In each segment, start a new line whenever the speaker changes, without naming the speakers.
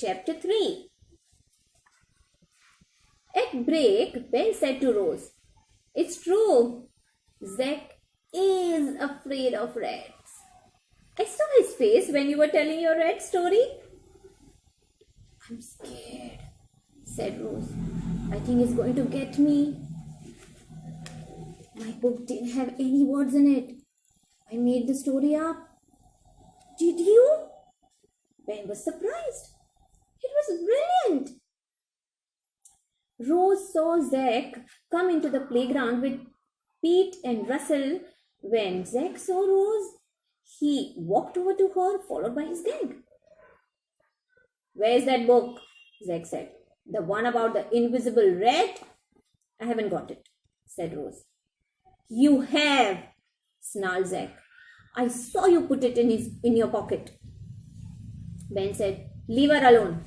Chapter 3. At break, Ben said to Rose, "It's true. Zack is afraid of rats. I saw his face when you were telling your rat story." "I'm scared," said Rose. "I think he's going to get me." "My book didn't have any words in it. I made the story up." "Did you?" Ben was surprised. It was brilliant. Rose saw Zack come into the playground with Pete and Russell. When Zack saw Rose, he walked over to her, followed by his gang. "Where's that book?" Zack said. "The one about the invisible rat?" "I haven't got it," said Rose. "You have," snarled Zack. "I saw you put it in your pocket." Ben said, "Leave her alone."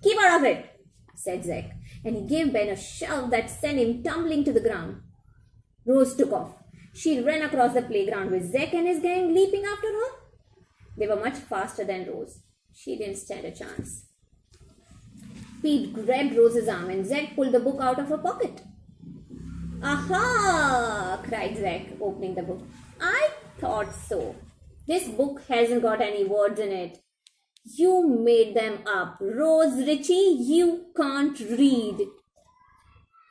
"Keep her off it," said Zack, and he gave Ben a shove that sent him tumbling to the ground. Rose took off. She ran across the playground with Zack and his gang leaping after her. They were much faster than Rose. She didn't stand a chance. Pete grabbed Rose's arm and Zack pulled the book out of her pocket. "Aha!" cried Zack, opening the book. "I thought so. This book hasn't got any words in it. You made them up. Rose Ritchie, you can't read."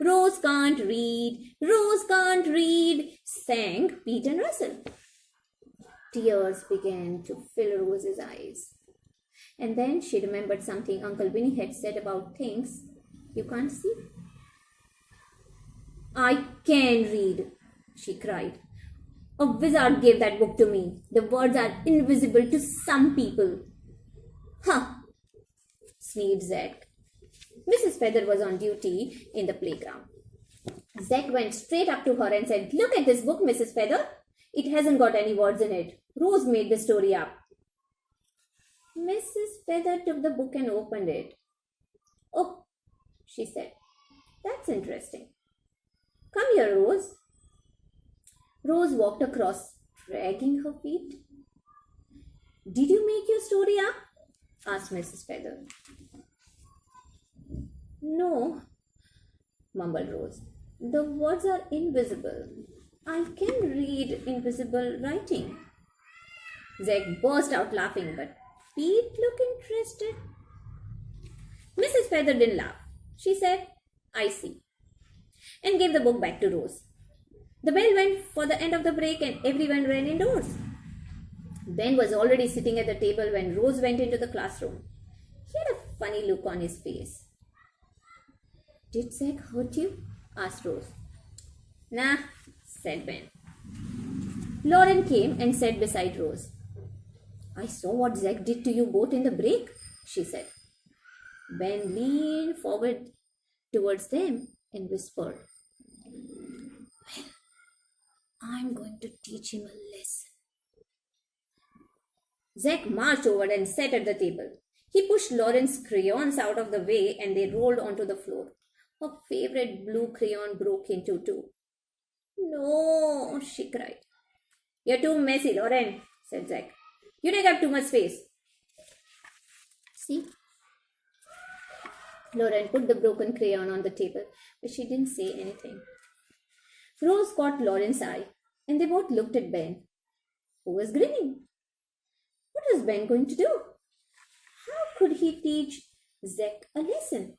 "Rose can't read. Rose can't read," sang Pete and Russell. Tears began to fill Rose's eyes. And then she remembered something Uncle Winnie had said about things you can't see. "I can read," she cried. "A wizard gave that book to me. The words are invisible to some people." "Huh," sneered Zack. Mrs. Feather was on duty in the playground. Zack went straight up to her and said, "Look at this book, Mrs. Feather. It hasn't got any words in it. Rose made the story up." Mrs. Feather took the book and opened it. "Oh," she said, "that's interesting. Come here, Rose." Rose walked across, dragging her feet. "Did you make your story up?" asked Mrs. Feather. "No," mumbled Rose. "The words are invisible. I can read invisible writing." Zack burst out laughing, but Pete looked interested. Mrs. Feather didn't laugh. She said, "I see," and gave the book back to Rose. The bell went for the end of the break and everyone ran indoors. Ben was already sitting at the table when Rose went into the classroom. He had a funny look on his face. "Did Zack hurt you?" asked Rose. "Nah," said Ben. Lauren came and sat beside Rose. "I saw what Zack did to you both in the break," she said. Ben leaned forward towards them and whispered, "Well, I'm going to teach him a lesson." Zack marched over and sat at the table. He pushed Lauren's crayons out of the way and they rolled onto the floor. Her favorite blue crayon broke into two. "No," she cried. "You're too messy, Lauren," said Zack. "You take up too much space." "See?" Lauren put the broken crayon on the table, but she didn't say anything. Rose caught Lauren's eye, and they both looked at Ben, who was grinning. What was Ben going to do? How could he teach Zack a lesson?